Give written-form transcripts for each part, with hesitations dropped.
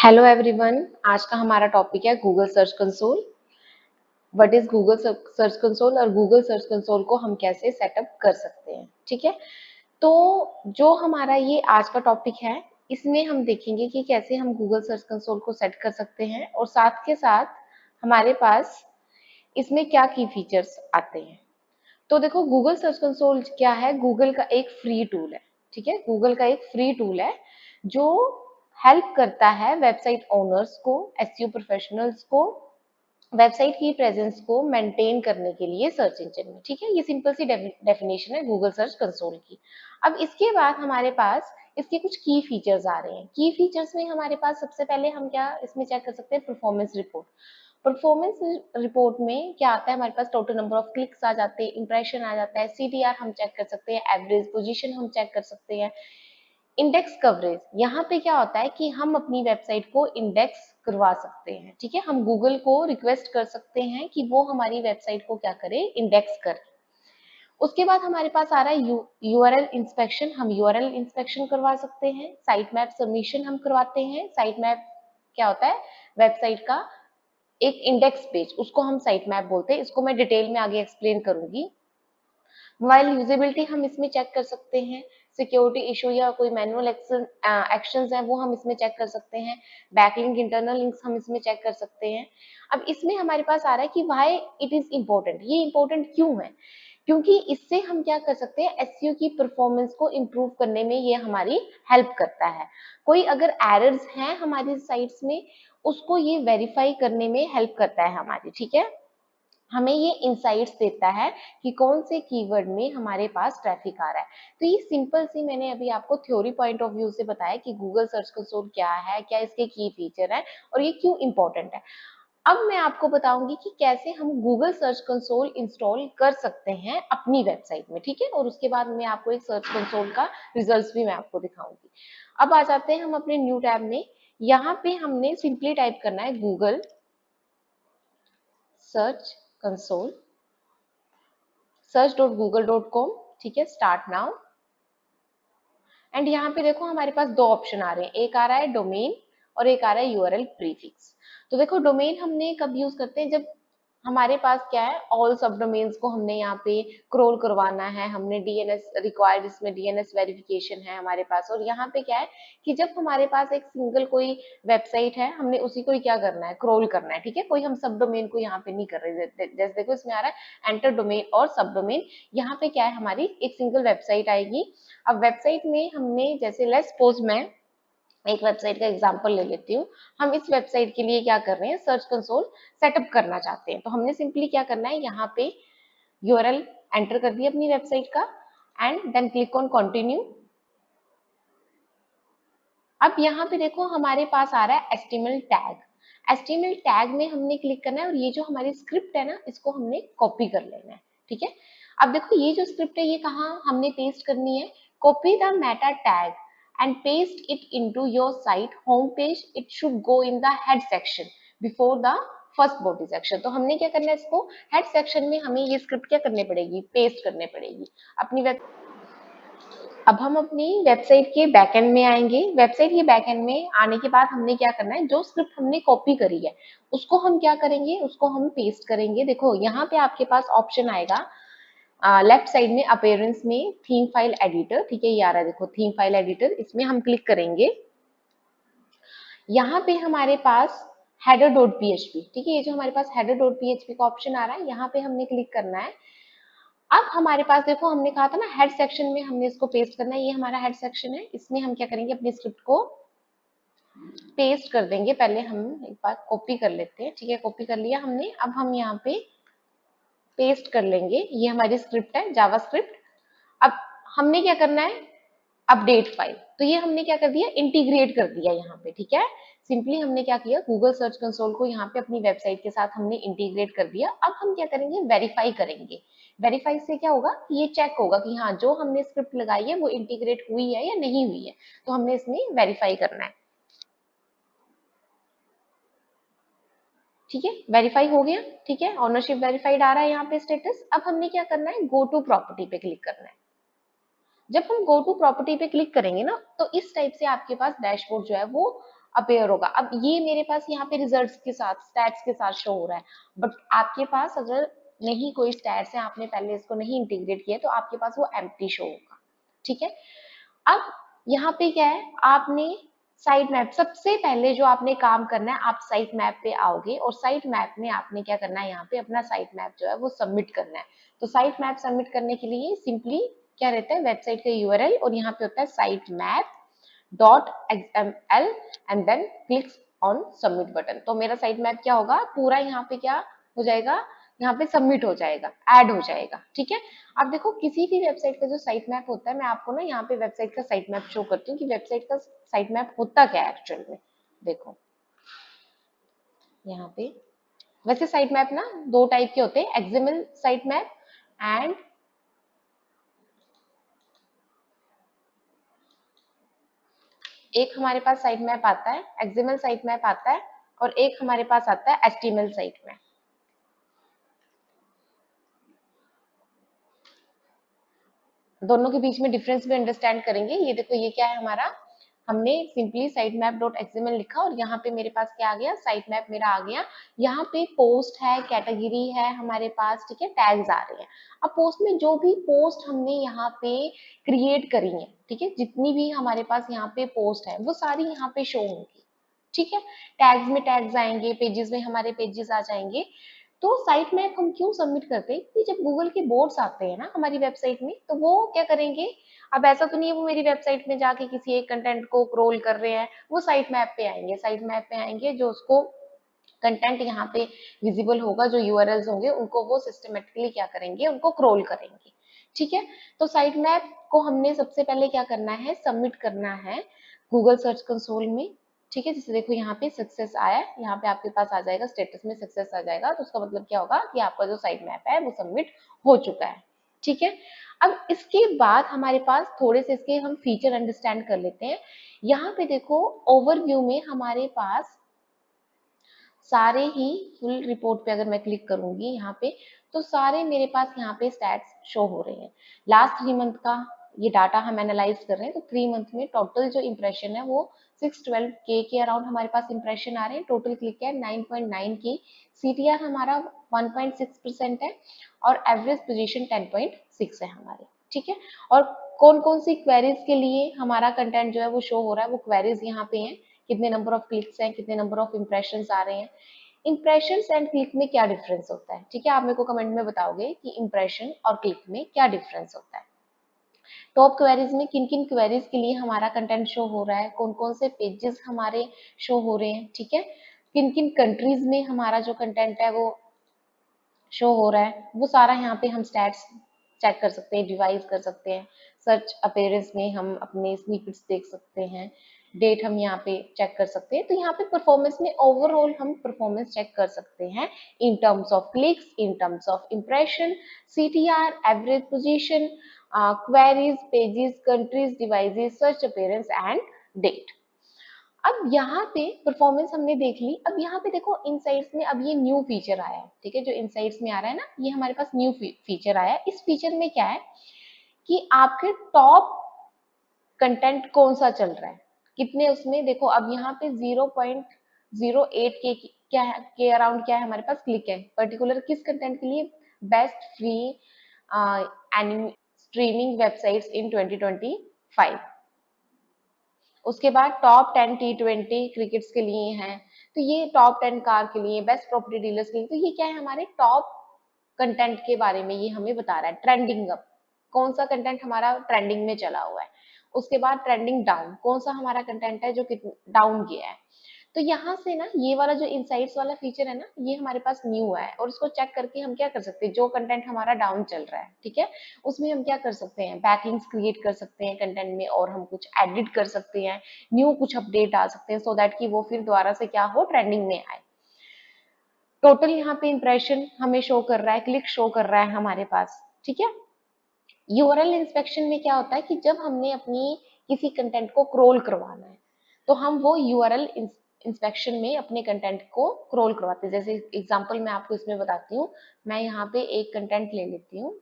Hello everyone. आज का हमारा टॉपिक है Google search console. What is Google search console और गूगल सर्च कंसोल को हम कैसे सेटअप कर सकते हैं। ठीक है, तो जो हमारा ये आज का टॉपिक है, इसमें हम देखेंगे कि कैसे हम गूगल सर्च कंसोल को सेट कर सकते हैं और साथ के साथ हमारे पास इसमें क्या की फीचर्स आते हैं। तो देखो, गूगल सर्च कंसोल क्या है? गूगल का एक फ्री टूल है। ठीक है, गूगल का एक फ्री टूल है जो हेल्प करता है वेबसाइट ओनर्स को, एसईओ प्रोफेशनल्स को वेबसाइट की प्रेजेंस को मेंटेन करने के लिए सर्च इंजन में। ठीक है, ये सिंपल सी डेफिनेशन है गूगल सर्च कंसोल की। अब इसके बाद हमारे पास इसके कुछ की फीचर्स आ रहे हैं। की फीचर्स में हमारे पास सबसे पहले हम क्या इसमें चेक कर सकते हैं? Performance report. परफॉर्मेंस रिपोर्ट में क्या आता है? हमारे पास टोटल नंबर ऑफ क्लिक्स आ जाते हैं, इंप्रेशन आ जाता है, सीटीआर हम चेक कर सकते हैं, एवरेज पोजीशन हम चेक कर सकते हैं, इंडेक्स कवरेज। यहाँ पे क्या होता है कि हम अपनी वेबसाइट को इंडेक्स करवा सकते हैं। ठीक है, हम गूगल को रिक्वेस्ट कर सकते हैं कि वो हमारी वेबसाइट को क्या करे? इंडेक्स करे। उसके बाद हमारे पास आ रहा है यूआरएल इंस्पेक्शन। हम यूआरएल इंस्पेक्शन करवा सकते हैं। साइट मैप सबमिशन हम करवाते हैं। साइट मैप क्या होता है? वेबसाइट का एक इंडेक्स पेज, उसको हम साइट मैप बोलते हैं। इसको मैं डिटेल में आगे एक्सप्लेन करूंगी। मोबाइल यूजेबिलिटी हम इसमें चेक कर सकते हैं। सिक्योरिटी इशू या कोई मैनुअल एक्शंस हैं वो हम इसमें चेक कर सकते हैं। बैकलिंक, इंटरनल लिंक्स हम इसमें चेक कर सकते हैं। अब इसमें हमारे पास आ रहा है कि व्हाई इट इज इम्पोर्टेंट। ये इम्पोर्टेंट क्यों है? क्योंकि इससे हम क्या कर सकते हैं? एसईओ की परफॉर्मेंस को इम्प्रूव करने में ये हमारी हेल्प करता है। कोई अगर एरर्स हैं हमारी साइट्स में, उसको ये वेरीफाई करने में हेल्प करता है हमारी। ठीक है, हमें ये इंसाइट्स देता है कि कौन से कीवर्ड में हमारे पास ट्रैफिक आ रहा है। तो ये सिंपल सी मैंने अभी आपको थ्योरी पॉइंट ऑफ व्यू से बताया कि गूगल सर्च कंसोल क्या है, क्या इसके की फीचर है और ये क्यों इंपॉर्टेंट है। अब मैं आपको बताऊंगी कि कैसे हम गूगल सर्च कंसोल इंस्टॉल कर सकते हैं अपनी वेबसाइट में। ठीक है, और उसके बाद मैं आपको एक सर्च कंसोल का रिजल्ट्स भी मैं आपको दिखाऊंगी। अब आ जाते हैं हम अपने न्यू टैब में। यहाँ पे हमने सिंपली टाइप करना है गूगल सर्च कंसोल, search.google.com। ठीक है, स्टार्ट नाउ। एंड यहाँ पे देखो हमारे पास दो ऑप्शन आ रहे हैं, एक आ रहा है डोमेन और एक आ रहा है यूआरएल प्रीफिक्स। तो देखो, डोमेन हमने कब यूज करते हैं? जब हमारे पास क्या है, ऑल सब डोमेन्स को हमने यहाँ पे क्रॉल करवाना है, हमने डीएनएस रिक्वायर्ड, इसमें डीएनएस वेरिफिकेशन है हमारे पास। और यहाँ पे क्या है कि जब हमारे पास एक सिंगल कोई वेबसाइट है, हमने उसी को ही क्या करना है? क्रॉल करना है। ठीक है, कोई हम सब डोमेन को यहाँ पे नहीं कर रहे। जैसे देखो इसमें आ रहा है एंटर डोमेन और सब डोमेन। यहाँ पे क्या है, हमारी एक सिंगल वेबसाइट आएगी। अब वेबसाइट में हमने जैसे लेट्स सपोज मैं एक वेबसाइट का एग्जांपल ले लेती हूँ। हम इस वेबसाइट के लिए क्या कर रहे हैं? सर्च कंसोल सेटअप करना चाहते हैं। तो हमने सिंपली क्या करना है, यहाँ पे यूआरएल एंटर कर दिया अपनी वेबसाइट का and then click on continue. अब यहाँ पे देखो हमारे पास आ रहा है एचटीएमएल टैग। एचटीएमएल टैग में हमने क्लिक करना है और ये जो हमारी स्क्रिप्ट है ना, इसको हमने कॉपी कर लेना है। ठीक है, अब देखो ये जो स्क्रिप्ट है ये कहाँ हमने पेस्ट करनी है? Copy the Meta tag and paste it into your site home page. It should go in the head section before the first body section. तो हमने क्या करना है? इसको हेड सेक्शन में हमें ये स्क्रिप्ट क्या करनी पड़ेगी? पेस्ट करनी पड़ेगी अपनी वेब। अब हम अपनी वेबसाइट के बैकएंड में आएंगे। वेबसाइट के बैकएंड में आने के बाद हमने क्या करना है? जो स्क्रिप्ट हमने कॉपी करी है उसको हम क्या करेंगे? उसको हम पेस्ट करेंगे। देखो यहाँ पे आपके पास ऑप्शन आएगा लेफ्ट साइड में अपीयरेंस में थीम फाइल एडिटर। ठीक है, ये आ रहा है देखो थीम फाइल एडिटर, इसमें हम क्लिक करेंगे। यहाँ पे हमारे पास हेडर डॉट पीएचपी। ठीक है, ये जो हमारे पास हेडर डॉट पीएचपी का ऑप्शन आ रहा है, यहाँ पे हमने क्लिक करना है। अब हमारे पास देखो हमने कहा था ना हेड सेक्शन में हमने इसको पेस्ट करना है। ये हमारा हेड सेक्शन है, इसमें हम क्या करेंगे? अपनी स्क्रिप्ट को पेस्ट कर देंगे। पहले हम एक बार कॉपी कर लेते हैं। ठीक है, कॉपी कर लिया हमने। अब हम यहाँ पे पेस्ट कर लेंगे। ये हमारी स्क्रिप्ट है, जावा स्क्रिप्ट। अब हमने क्या करना है? Update file. तो ये हमने क्या कर दिया? इंटीग्रेट कर दिया यहाँ पे। ठीक है, सिंपली हमने क्या किया? गूगल सर्च कंसोल को यहाँ पे अपनी वेबसाइट के साथ हमने इंटीग्रेट कर दिया। अब हम क्या करेंगे? वेरीफाई करेंगे। वेरीफाई से क्या होगा? ये चेक होगा कि हाँ जो हमने स्क्रिप्ट लगाई है वो इंटीग्रेट हुई है या नहीं हुई है। तो हमने इसमें वेरीफाई करना है। ठीक है, वेरीफाई हो गया। ठीक है, ऑनरशिप वेरीफाइड आ रहा है यहाँ पे स्टेटस। अब हमने क्या करना है? गो टू प्रॉपर्टी पे क्लिक करना है। जब हम गो टू प्रॉपर्टी पे क्लिक करेंगे ना, तो इस टाइप से आपके पास डैशबोर्ड जो है वो अपेयर होगा। अब ये मेरे पास यहाँ पे रिजल्ट्स के साथ, स्टैट्स के साथ शो हो रहा है, बट आपके पास अगर नहीं कोई स्टैट्स है, आपने पहले इसको नहीं इंटीग्रेट किया, तो आपके पास वो एम्प्टी शो होगा। ठीक है, अब यहाँ पे क्या है, आपने साइट मैप, सबसे पहले जो आपने काम करना है, आप साइट मैप पे आओगे और साइट मैप में आपने क्या करना है, यहाँ पे अपना साइट मैप जो है वो सबमिट करना है। तो साइट मैप सबमिट करने के लिए सिंपली क्या रहता है, वेबसाइट का यूआरएल और यहाँ पे होता है site map dot XML and then click on submit button. तो मेरा साइट मैप क्या होगा, पूरा यहाँ पे क्या हो जाएगा, यहाँ पे सबमिट हो जाएगा, ऐड हो जाएगा। ठीक है, अब देखो किसी भी वेबसाइट का जो साइट मैप होता है, मैं आपको ना यहाँ पे वेबसाइट का साइट मैप शो करती हूँ कि वेबसाइट का साइट मैप होता क्या है एक्चुअल में। देखो यहाँ पे, वैसे साइट मैप ना दो टाइप के होते हैं, एक्सएमएल साइट मैप एंड एक हमारे पास साइट मैप आता है, एक्सएमएल साइट मैप आता है, और एक हमारे पास आता है एचटीएमएल साइट मैप। दोनों के बीच में डिफरेंस भी अंडरस्टैंड करेंगे। ये देखो ये क्या है हमारा, हमने simply site map dot XML लिखा और यहाँ पे मेरे पास क्या आ गया, साइट मैप मेरा आ गया। यहाँ पे पोस्ट है, कैटेगरी है हमारे पास, ठीक है, टैग्स आ रहे हैं। अब पोस्ट में जो भी पोस्ट हमने यहाँ पे क्रिएट करी है, ठीक है, जितनी भी हमारे पास यहाँ पे पोस्ट है वो सारी यहाँ पे शो होंगी। ठीक है, टैग्स में टैग्स आएंगे, पेजेस में हमारे पेजेस आ जाएंगे। तो साइट मैप हम क्यों सबमिट करते हैं कि जब गूगल के बोर्ड्स आते हैं ना हमारी वेबसाइट में, तो वो क्या करेंगे, अब ऐसा तो नहीं है वो मेरी वेबसाइट में जाके किसी एक कंटेंट को क्रोल कर रहे हैं, वो साइट मैप पे आएंगे, साइट मैप पे आएंगे, जो उसको कंटेंट यहाँ पे विजिबल होगा, जो यूआरएल्स होंगे उनको वो सिस्टमेटिकली क्या करेंगे, उनको क्रोल करेंगे। ठीक है, तो साइट मैप को हमने सबसे पहले क्या करना है, सबमिट करना है गूगल सर्च कंसोल में। ठीक है, जैसे देखो यहाँ पे सक्सेस आया है, यहाँ पे आपके पास आ जाएगा स्टेटस में सक्सेस आ जाएगा, तो उसका मतलब क्या होगा कि आपका जो साइट मैप है वो सबमिट हो चुका है। ठीक है, अब इसके बाद हमारे पास थोड़े से इसके हम फीचर अंडरस्टैंड कर लेते हैं। यहाँ पे देखो ओवरव्यू में हमारे पास सारे ही फुल रिपोर्ट पे अगर मैं क्लिक करूंगी यहाँ पे, तो सारे मेरे पास यहाँ पे स्टैट्स शो हो रहे हैं। लास्ट 3 मंथ का ये डाटा हम एनालाइज कर रहे हैं, तो 3 मंथ में टोटल जो इम्प्रेशन है वो 612 के अराउंड हमारे पास इम्प्रेशन आ रहे हैं। टोटल क्लिक है 9.9 के, सीटीआर हमारा 1.6% है और एवरेज पोजीशन 10.6 है हमारे। ठीक है, और कौन कौन सी क्वेरीज के लिए हमारा कंटेंट जो है वो शो हो रहा है, वो क्वेरीज यहाँ पे हैं, कितने नंबर ऑफ क्लिक्स हैं, कितने नंबर ऑफ इंप्रेशंस आ रहे हैं। इंप्रेशंस एंड क्लिक में क्या डिफरेंस होता है, ठीक है, आप मेरे को कमेंट में बताओगे कि इंप्रेशन और क्लिक में क्या डिफरेंस होता है। टॉप क्वेरीज में किन किन क्वेरीज के लिए हमारा कंटेंट शो हो रहा है, कौन कौन से पेजेस हमारे शो हो रहे हैं, ठीक है, किन किन कंट्रीज में हमारा जो कंटेंट है वो शो हो रहा है, वो सारा यहाँ पे हम स्टैट्स चेक कर सकते हैं, डिवाइस कर सकते हैं। सर्च अपीयरेंस में हम अपने स्निपेट्स देख सकते हैं, डेट हम यहाँ पे चेक कर सकते हैं। तो यहाँ पे परफॉर्मेंस में ओवरऑल हम परफॉर्मेंस चेक कर सकते हैं in terms of clicks, in terms of impression, CTR, average position, queries, pages, countries, devices, search appearance and date. अब यहाँ पे परफॉर्मेंस हमने देख ली। अब यहाँ पे देखो इनसाइट्स में अब ये न्यू फीचर आया है, ठीक है, जो इनसाइट्स में आ रहा है ना, ये हमारे पास न्यू फीचर आया है। इस फीचर में क्या है कि आपके टॉप कंटेंट कौन सा चल रहा है, कितने उसमें, देखो अब यहाँ पे 0.08 क्या है, के अराउंड क्या है हमारे पास क्लिक है, पर्टिकुलर किस कंटेंट के लिए, बेस्ट फ्री स्ट्रीमिंग वेबसाइट्स इन 2025। उसके बाद टॉप 10 T20 क्रिकेट्स के लिए हैं, तो ये टॉप 10 कार के लिए, बेस्ट प्रॉपर्टी डीलर्स के लिए, तो ये क्या है हमारे टॉप कंटेंट के बारे में ये हमें बता रहा है। ट्रेंडिंग अप, कौन सा कंटेंट हमारा ट्रेंडिंग में चला हुआ है। उसके बाद ट्रेंडिंग डाउन, कौन सा हमारा कंटेंट है जो डाउन गया है। तो यहाँ से ना ये वाला जो इनसाइट्स वाला फीचर है ना, ये हमारे पास न्यू है, और उसको चेक करके हम क्या कर सकते हैं, जो कंटेंट हमारा डाउन चल रहा है, ठीक है, उसमें हम क्या कर सकते हैं, बैकलिंक्स क्रिएट कर सकते हैं कंटेंट में, और हम कुछ एडिट कर सकते हैं, न्यू कुछ अपडेट आ सकते हैं, सो दैट कि वो फिर दोबारा से क्या हो, ट्रेंडिंग में आए। टोटल यहाँ पे इंप्रेशन हमें शो कर रहा है, क्लिक शो कर रहा है हमारे पास। ठीक है, यूआरएल इंस्पेक्शन में क्या होता है कि जब हमने अपनी किसी कंटेंट को क्रोल करवाना है, तो हम वो यूआरएल इंस्पेक्शन में अपने कंटेंट को क्रोल करवाते हैं। जैसे एग्जांपल मैं आपको इसमें बताती हूँ, मैं यहाँ पे एक कंटेंट ले लेती हूँ,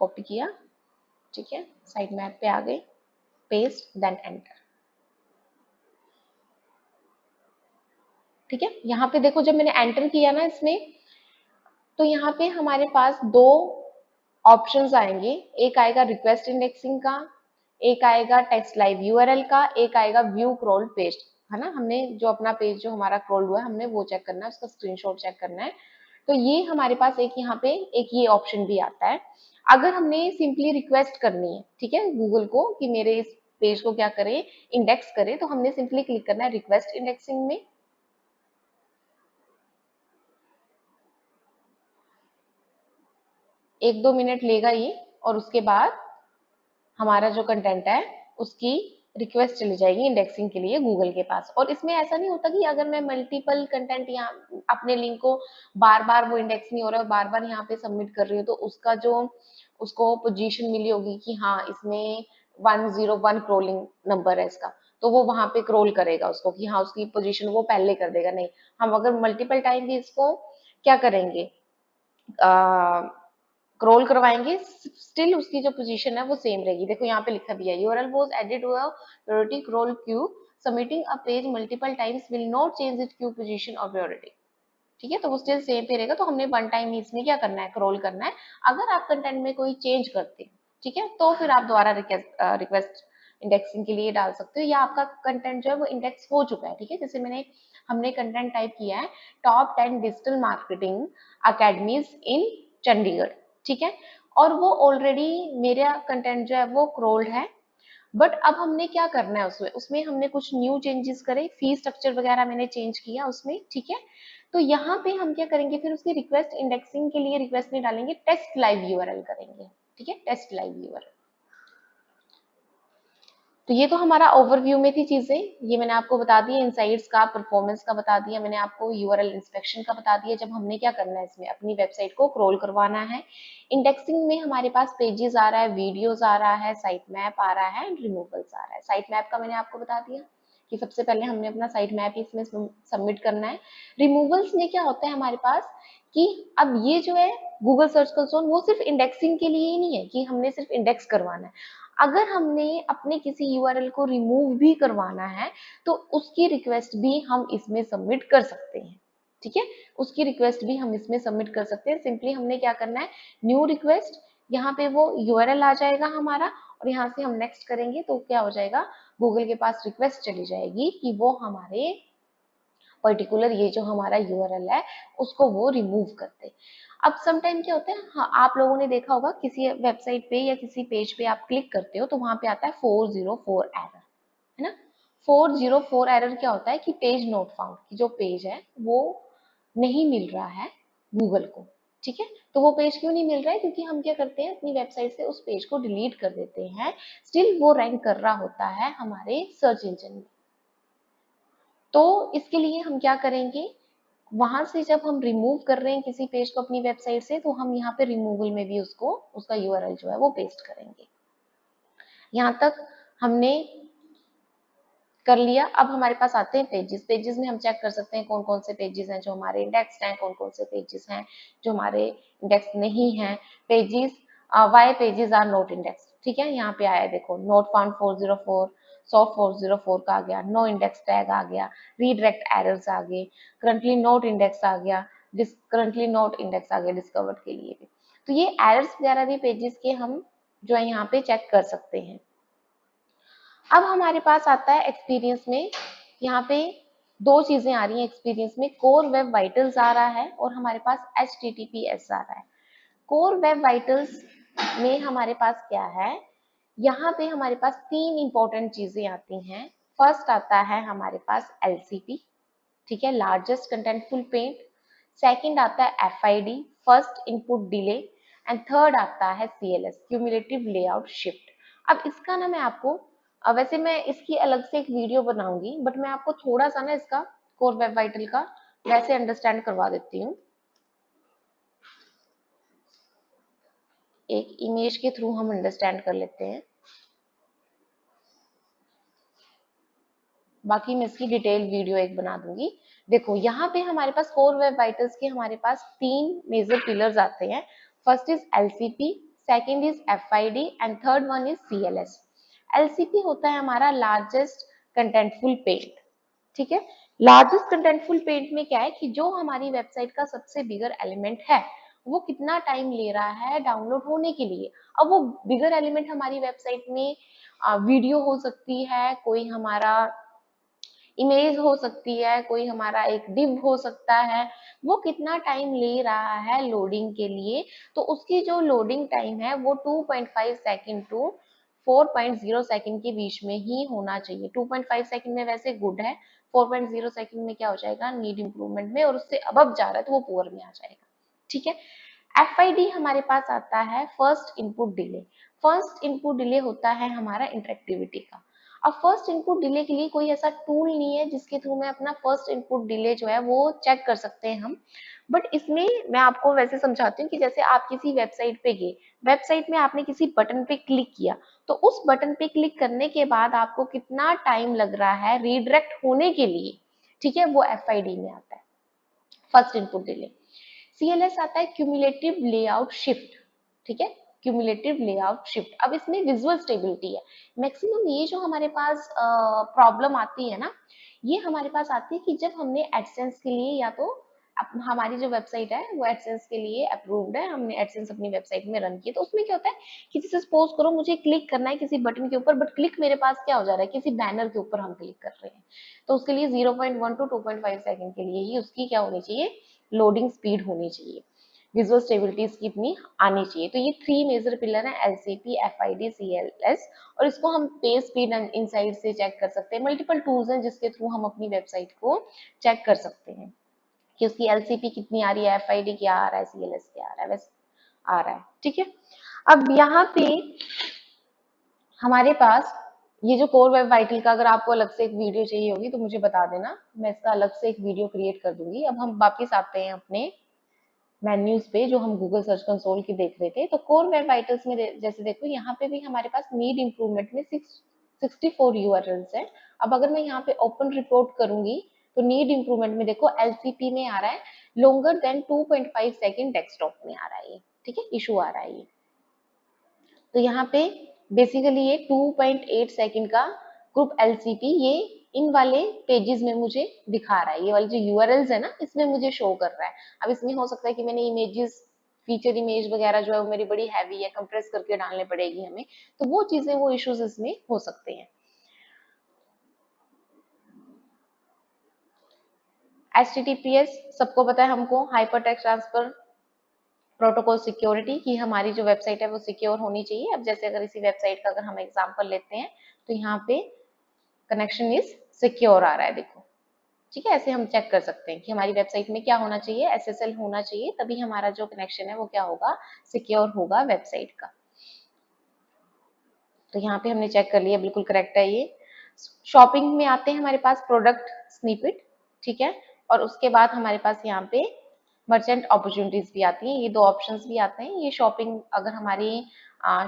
कॉपी किया, ठीक है, साइट मैप पे आ गए, पेस्ट देन एंटर। ठीक है, यहाँ पे देखो जब मैंने एंटर किया ना इसमें, तो यहाँ पे हमारे पास दो ऑप्शंस आएंगे, एक आएगा रिक्वेस्ट इंडेक्सिंग का, एक आएगा टेक्स्ट लाइव यूआरएल का, एक आएगा व्यू क्रॉल्ड पेज, है ना। हमने जो अपना पेज जो हमारा क्रॉल्ड हुआ है हमने वो चेक करना है, उसका स्क्रीनशॉट चेक करना है। तो ये हमारे पास एक यहाँ पे एक ये ऑप्शन भी आता है। अगर हमने सिंपली रिक्वेस्ट करनी है, ठीक है, गूगल को कि मेरे इस पेज को क्या करे, इंडेक्स करे, तो हमने सिंपली क्लिक करना है रिक्वेस्ट इंडेक्सिंग में। 1-2 मिनट लेगा ये, और उसके बाद हमारा जो कंटेंट है उसकी रिक्वेस्ट चली जाएगी इंडेक्सिंग के लिए गूगल के पास। और इसमें ऐसा नहीं होता कि अगर मैं मल्टीपल कंटेंट यहाँ अपने लिंक को बार बार वो इंडेक्स नहीं हो रहा है, बार बार यहाँ पे सबमिट कर रही हूँ, तो उसका जो उसको पोजीशन मिली होगी कि हाँ इसमें 101 क्रोलिंग नंबर है इसका, तो वो वहां पे क्रोल करेगा उसको कि हाँ उसकी पोजीशन वो पहले कर देगा। नहीं, हम अगर मल्टीपल टाइम भी इसको क्या करेंगे, क्रॉल करवाएंगे, स्टिल उसकी जो पोजीशन है वो सेम रहेगी। देखो यहाँ पे लिखा भी है, URL was added to a priority crawl queue, submitting a page multiple times will not change it queue position और प्रायोरिटी। ठीक है, तो वो स्टिल सेम पे रहेगा। तो हमने वन टाइम ही इसमें क्या करना है, क्रॉल करना है। अगर आप कंटेंट में कोई चेंज करते हैं, ठीक है, तो फिर आप दोबारा रिक्वेस्ट इंडेक्सिंग के लिए डाल सकते हो, या आपका कंटेंट जो है वो इंडेक्स हो चुका है। ठीक है, जैसे हमने कंटेंट टाइप किया है टॉप 10 डिजिटल मार्केटिंग अकेडमीज इन चंडीगढ़, ठीक है, और वो ऑलरेडी मेरा कंटेंट जो है वो क्रोल्ड है। बट अब हमने क्या करना है उसमें, हमने कुछ न्यू चेंजेस करे, फी स्ट्रक्चर वगैरह मैंने चेंज किया उसमें, ठीक है। तो यहाँ पे हम क्या करेंगे, फिर उसकी रिक्वेस्ट इंडेक्सिंग के लिए रिक्वेस्ट नहीं डालेंगे, टेस्ट लाइव यूआरएल करेंगे। ठीक है, टेस्ट लाइव यूआरएल। तो ये तो हमारा ओवरव्यू में थी चीजें, ये मैंने आपको बता दिया, इनसाइट्स का, परफॉर्मेंस का बता दिया मैंने आपको, यूआरएल इंस्पेक्शन का बता दिया। जब हमने क्या करना है, इसमें अपनी वेबसाइट को क्रॉल करवाना है। इंडेक्सिंग में हमारे पास पेजेस आ रहा है, वीडियोस आ रहा है, साइट मैप आ रहा है, रिमूवल्स आ रहा है। साइट मैप का मैंने आपको बता दिया कि सबसे पहले हमने अपना साइट मैप इसमें सबमिट करना है। रिमूवल्स में क्या होता है हमारे पास कि अब ये जो है गूगल सर्च कंसोल वो सिर्फ इंडेक्सिंग के लिए ही नहीं है कि हमने सिर्फ इंडेक्स करवाना है। अगर हमने अपने किसी यूआरएल को रिमूव भी करवाना है तो उसकी रिक्वेस्ट भी हम इसमें सबमिट कर सकते हैं। ठीक है, उसकी रिक्वेस्ट भी हम इसमें सबमिट कर सकते हैं। सिंपली हमने क्या करना है, न्यू रिक्वेस्ट, यहाँ पे वो यूआरएल आ जाएगा हमारा, और यहाँ से हम नेक्स्ट करेंगे तो क्या हो जाएगा, गूगल के पास रिक्वेस्ट चली जाएगी कि वो हमारे पर्टिकुलर ये जो हमारा यूआरएल है उसको वो रिमूव कर दे। अब सम टाइम क्या होता है, हाँ आप लोगों ने देखा होगा किसी वेबसाइट पे या किसी पेज पे आप क्लिक करते हो तो वहां पे आता है 404 एरर, है ना। 404 एरर क्या होता है कि पेज नोट फाउंड, कि जो पेज है वो नहीं मिल रहा है गूगल को। ठीक है, तो वो पेज क्यों नहीं मिल रहा है, क्योंकि हम क्या करते हैं अपनी वेबसाइट से उस पेज को डिलीट कर देते हैं, स्टिल वो रैंक कर रहा होता है हमारे सर्च इंजन में। तो इसके लिए हम क्या करेंगे, वहां से जब हम रिमूव कर रहे हैं किसी पेज को अपनी वेबसाइट से, तो हम यहाँ पे रिमूवल में भी उसको उसका यूआरएल जो है वो पेस्ट करेंगे। यहाँ तक हमने कर लिया। अब हमारे पास आते हैं पेजेस। पेजेस में हम चेक कर सकते हैं कौन कौन से पेजेस हैं जो हमारे इंडेक्स हैं, कौन कौन से पेजेस हैं जो हमारे इंडेक्स नहीं हैं। Pages, why pages are not index, ठीक है, यहाँ पे आया देखो, नोट फाउंड 404, सॉफ्ट 404 का आ गया, नो इंडेक्स टैग आ गया, रीडायरेक्ट एरर्स आ गए, करंटली नोट इंडेक्स आ गया, करंटली नोट इंडेक्स आ गया डिस्कवर्ड के लिए भी। तो ये एरर्स वगैरह भी पेजेस के हम जो है यहाँ पे चेक कर सकते हैं। अब हमारे पास आता है एक्सपीरियंस में, यहाँ पे दो चीजें आ रही हैं एक्सपीरियंस में, कोर वेब वाइटल्स आ रहा है और हमारे पास HTTPS आ रहा है। कोर वेब वाइटल्स में हमारे पास क्या है, यहाँ पे हमारे पास तीन इंपॉर्टेंट चीजें आती हैं। फर्स्ट आता है हमारे पास LCP, ठीक है, लार्जेस्ट कंटेंटफुल पेंट। सेकंड आता है FID, first input delay, and third आता है CLS, क्यूमुलेटिव लेआउट शिफ्ट। अब इसका ना मैं आपको वैसे मैं इसकी अलग से एक वीडियो बनाऊंगी, बट मैं आपको थोड़ा सा ना इसका कोर वेब वाइटल का वैसे अंडरस्टैंड करवा देती हूँ। एक इमेज के थ्रू हम अंडरस्टैंड कर लेते हैं, बाकी मैं इसकी डिटेल वीडियो एक बना दूंगी। देखो यहाँ पे हमारे पास कोर वेब वाइटल्स के हमारे पास तीन मेजर पिलर्स आते हैं। First is LCP, second is FID and third one is CLS। LCP होता है हमारा लार्जेस्ट कंटेंटफुल पेज, ठीक है। लार्जेस्ट कंटेंटफुल पेज में क्या है कि जो हमारी वेबसाइट का सबसे बिगर एलिमेंट है वो कितना टाइम ले रहा है डाउनलोड होने के लिए। अब वो बिगर एलिमेंट हमारी वेबसाइट में वीडियो हो सकती है, कोई हमारा इमेज हो सकती है, कोई हमारा एक डिव हो सकता है, वो कितना टाइम ले रहा है लोडिंग के लिए। तो उसकी जो लोडिंग टाइम है वो 2.5 सेकंड टू 4.0 सेकंड के बीच में ही होना चाहिए। 2.5 सेकंड में वैसे गुड है, 4.0 सेकंड में क्या हो जाएगा, नीड इम्प्रूवमेंट में, और उससे अबव जा रहा है तो वो पुअर में आ जाएगा, ठीक है। FID हमारे पास आता है first input delay. First input delay होता है हमारा इंटरेक्टिविटी का। अब फर्स्ट इनपुट डिले के लिए कोई ऐसा टूल नहीं है जिसके थ्रू मैं अपना फर्स्ट इनपुट डिले जो है वो चेक कर सकते हैं हम। बट इसमें मैं आपको वैसे समझाती हूँ कि जैसे आप किसी वेबसाइट पे गए, वेबसाइट में आपने किसी बटन पे क्लिक किया, तो उस बटन पे क्लिक करने के बाद आपको कितना टाइम लग रहा है रीडायरेक्ट होने के लिए, ठीक है, वो FID में आता है, फर्स्ट इनपुट डिले। CLS आता है क्यूमुलेटिव लेआउट शिफ्ट, ठीक है, क्यूमुलेटिव लेआउट शिफ्ट। अब इसमें विजुअल स्टेबिलिटी है। मैक्सिमम ये जो हमारे पास प्रॉब्लम आती है ना, ये हमारे पास आती है कि जब हमने एडसेंस के लिए, या तो हमारी जो वेबसाइट है वो एडसेंस के लिए अप्रूव्ड है, हमने एडसेंस अपनी वेबसाइट में रन की, तो उसमें क्या होता है कि जैसे सपोज करो मुझे क्लिक करना है किसी बटन के ऊपर, बट क्लिक मेरे पास क्या हो जा रहा है, किसी बैनर के ऊपर हम क्लिक कर रहे हैं, तो उसके लिए 0.1 टू 2.5 सेकंड के लिए ही उसकी क्या होनी चाहिए, लोडिंग स्पीड होनी चाहिए, विजुअल स्टेबिलिटी इसकी इतनी आनी चाहिए। तो ये 3 मेजर पिलर हैं, LCP, FID, CLS, और इसको हम पेज स्पीड एंड इनसाइड से चेक कर सकते हैं। मल्टीपल टूल्स हैं जिसके थ्रू हम अपनी वेबसाइट को चेक कर सकते हैं कि उसकी LCP कितनी आ रही है, FID क्या आ रहा है, CLS क्या आ रहा है, वैसे आ रहा है, ठीक है। अब यहाँ पे हमारे पास ये जो कोर वेब वाइटल का, अगर आपको अलग से एक वीडियो चाहिए होगी तो मुझे बता देना, मैं इसका अलग से एक वीडियो क्रिएट कर दूंगी। अब हम वापस आते हैं अपने मेन्यूज पे जो हम गूगल सर्च कंसोल की देख रहे थे। तो कोर वेब वाइटल्स में जैसे देखो यहाँ पे भी हमारे पास नीड इम्प्रूवमेंट में 64 यूआरएल्स है। अब अगर मैं यहाँ पे ओपन रिपोर्ट करूंगी तो नीड इम्प्रूवमेंट में देखो LCP में आ रहा है लोंगर देन 2.5 सेकेंड, डेस्कटॉप में आ रहा है ये, ठीक है, इशू आ रहा है ये। तो यहाँ पे बेसिकली ये 2.8 सेकंड का ग्रुप LCP ये इन वाले पेजेस में मुझे दिखा रहा है, ये वाली जो URLs है ना इसमें मुझे शो कर रहा है। अब इसमें हो सकता है कि मैंने इमेजेस, फीचर इमेज वगैरह जो है वो मेरी बड़ी हैवी है, कंप्रेस करके डालने पड़ेगी हमें, तो वो चीजें, वो इश्यूज इसमें हो सकते हैं। HTTPS सबको पता है हमको, hyper text transfer protocol security, की हमारी जो वेबसाइट है वो सिक्योर होनी चाहिए। अब जैसे अगर इसी वेबसाइट का अगर हम एग्जांपल लेते हैं तो यहाँ पे कनेक्शन इज सिक्योर आ रहा है, देखो, ठीक है। ऐसे हम चेक कर सकते हैं कि हमारी वेबसाइट में क्या होना चाहिए, SSL होना चाहिए, तभी हमारा जो कनेक्शन है वो क्या होगा, सिक्योर होगा वेबसाइट का। तो यहाँ पे हमने चेक कर लिया, बिल्कुल करेक्ट है ये। शॉपिंग में आते हैं हमारे पास प्रोडक्ट स्निपेट, ठीक है, और उसके बाद हमारे पास यहाँ पे मर्चेंट अपॉर्चुनिटीज भी आती हैं, ये दो ऑप्शंस भी आते हैं। ये शॉपिंग, अगर हमारी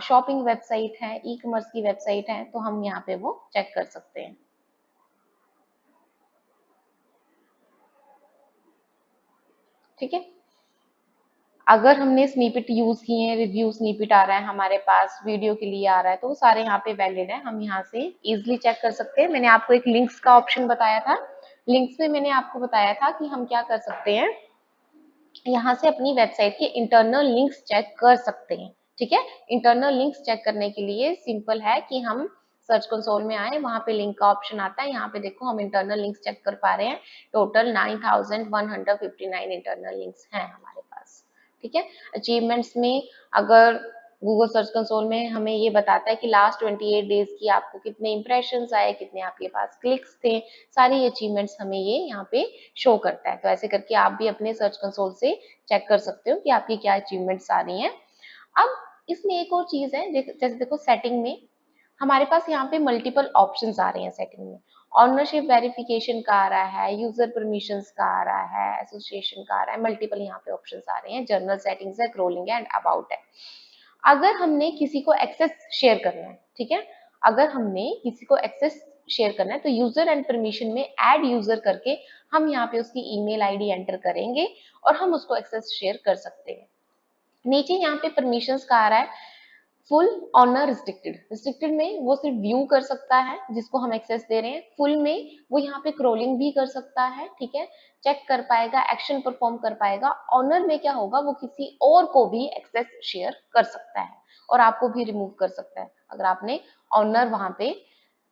शॉपिंग वेबसाइट है, ई कॉमर्स की वेबसाइट है, तो हम यहाँ पे वो चेक कर सकते हैं, ठीक है। अगर हमने स्निपेट यूज किए हैं, रिव्यू स्निपेट आ रहा है हमारे पास, वीडियो के लिए आ रहा है, तो वो सारे यहाँ पे वैलिड है, हम यहाँ से इजिली चेक कर सकते हैं। मैंने आपको एक लिंक्स का ऑप्शन बताया था, लिंक्स में मैंने आपको बताया था कि हम क्या कर सकते हैं, यहाँ से अपनी वेबसाइट के इंटरनल लिंक्स चेक कर सकते हैं, ठीक है। इंटरनल लिंक्स चेक करने के लिए सिंपल है कि हम सर्च कंसोल में आए, वहां पे लिंक का ऑप्शन आता है, यहाँ पे देखो हम इंटरनल लिंक्स चेक कर पा रहे हैं। टोटल 9159 इंटरनल लिंक्स हैं हमारे पास, ठीक है। अचीवमेंट्स में अगर गूगल सर्च कंसोल में हमें ये बताता है कि लास्ट 28 डेज की आपको कितने इंप्रेशंस आए, कितने आपके पास क्लिक्स थे, सारी अचीवमेंट्स हमें ये यहाँ पे शो करता है। तो ऐसे करके आप भी अपने सर्च कंसोल से चेक कर सकते हो कि आपकी क्या अचीवमेंट्स आ रही हैं। अब इसमें एक और चीज है, जैसे देखो सेटिंग में हमारे पास यहाँ पे मल्टीपल ऑप्शंस आ रहे हैं सेटिंग में। ऑनरशिप वेरिफिकेशन का आ रहा है, यूजर परमिशंस का आ रहा है, एसोसिएशन का आ रहा है, मल्टीपल यहाँ पे ऑप्शंस आ रहे हैं, जनरल सेटिंग्स है, क्रोलिंग है एंड अबाउट है। अगर हमने किसी को एक्सेस शेयर करना है, ठीक है, अगर हमने किसी को एक्सेस शेयर करना है तो यूजर एंड परमिशन में ऐड यूजर करके हम यहाँ पे उसकी ईमेल आईडी एंटर करेंगे और हम उसको एक्सेस शेयर कर सकते हैं, नीचे यहाँ पे परमिशंस का आ रहा है फुल ऑनर रिस्ट्रिक्टेड। रिस्ट्रिक्टेड में वो सिर्फ व्यू कर सकता है जिसको हम एक्सेस दे रहे हैं, फुल में वो यहाँ पे क्रोलिंग भी कर सकता है, ठीक है, चेक कर पाएगा, एक्शन परफॉर्म कर पाएगा। ऑनर में क्या होगा, वो किसी और को भी एक्सेस शेयर कर सकता है और आपको भी रिमूव कर सकता है अगर आपने ऑनर वहां पे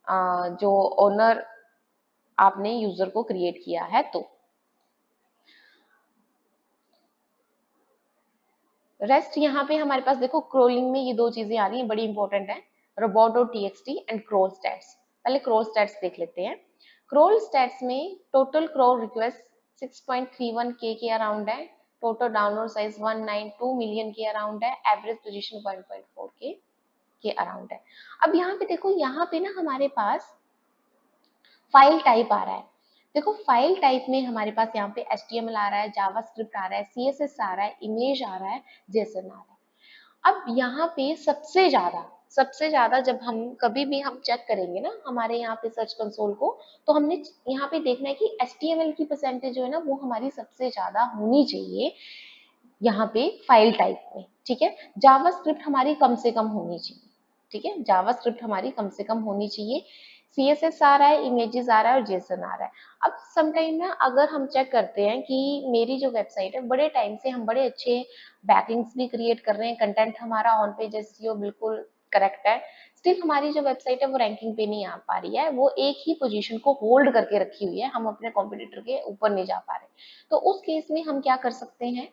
जो ऑनर आपने यूजर को क्रिएट किया है तो। रेस्ट यहाँ पे हमारे पास देखो क्रोलिंग में ये दो चीजें आ रही हैं, बड़ी इंपॉर्टेंट है, robot.txt एंड क्रोल स्टैट्स। पहले क्रोल स्टैट्स देख लेते हैं। क्रोल स्टैट्स में टोटल क्रोल रिक्वेस्ट 6.31 के अराउंड है, टोटल डाउनलोड साइज 192 मिलियन के अराउंड है, एवरेज पोजीशन 1.4 के अराउंड है। अब यहाँ पे देखो, यहाँ पे ना हमारे पास फाइल टाइप आ रहा है। देखो फाइल टाइप में हमारे पास यहाँ पे HTML आ रहा है, जावास्क्रिप्ट आ रहा है, CSS आ रहा है, इमेज आ रहा है, जेसन आ रहा है। अब यहाँ पे सबसे ज्यादा जब हम कभी भी हम चेक करेंगे ना हमारे यहाँ पे सर्च कंसोल को, तो हमने यहाँ पे देखना है कि HTML की परसेंटेज जो है ना वो हमारी सबसे ज्यादा होनी चाहिए यहाँ पे फाइल टाइप में, ठीक है। जावास्क्रिप्ट हमारी कम से कम होनी चाहिए, ठीक है, जावास्क्रिप्ट हमारी कम से कम होनी चाहिए। CSS आ रहा है, इमेजेस आ रहा है और जेसन आ रहा है। अब समटाइम ना अगर हम चेक करते हैं कि मेरी जो वेबसाइट है बड़े टाइम से हम बड़े अच्छे बैकलिंक्स भी क्रिएट कर रहे हैं, कंटेंट हमारा ऑन पेज एसईओ बिल्कुल करेक्ट है, स्टिल हमारी जो वेबसाइट है वो रैंकिंग पे नहीं आ पा रही है, वो एक ही पोजीशन को होल्ड करके रखी हुई है, हम अपने कॉम्पिटिटर के ऊपर नहीं जा पा रहे। तो उस केस में हम क्या कर सकते हैं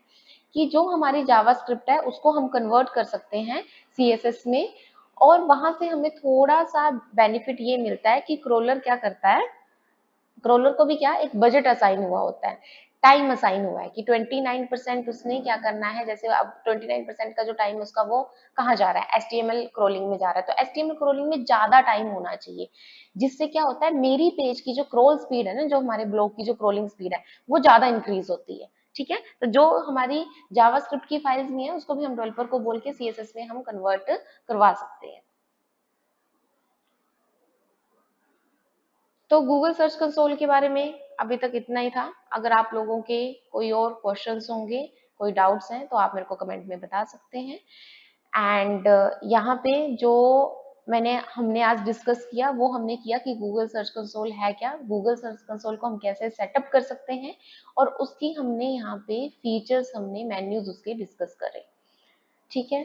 कि जो हमारी जावास्क्रिप्ट है उसको हम कन्वर्ट कर सकते हैं CSS में, और वहां से हमें थोड़ा सा बेनिफिट ये मिलता है कि क्रोलर क्या करता है, क्रोलर को भी क्या एक बजट असाइन हुआ होता है, टाइम असाइन हुआ है कि 29% उसने क्या करना है, जैसे अब 29% का जो टाइम उसका वो कहाँ जा रहा है, HTML क्रोलिंग में जा रहा है, तो HTML क्रोलिंग में ज्यादा टाइम होना चाहिए, जिससे क्या होता है मेरी पेज की जो क्रोल स्पीड है ना, जो हमारे ब्लॉग की जो क्रोलिंग स्पीड है वो ज्यादा इंक्रीज होती है, ठीक है। तो जो हमारी जावास्क्रिप्ट की फाइल्स भी है उसको भी हम डेवलपर को बोल के CSS में हम कन्वर्ट करवा सकते हैं। तो गूगल सर्च कंसोल के बारे में अभी तक इतना ही था। अगर आप लोगों के कोई और क्वेश्चंस होंगे, कोई डाउट्स हैं तो आप मेरे को कमेंट में बता सकते हैं। एंड यहाँ पे जो हमने आज डिस्कस किया वो हमने किया कि गूगल सर्च कंसोल है क्या, गूगल सर्च कंसोल को हम कैसे सेटअप कर सकते हैं, और उसकी हमने यहाँ पे फीचर्स, हमने मेन्यूज उसके डिस्कस करे, ठीक है।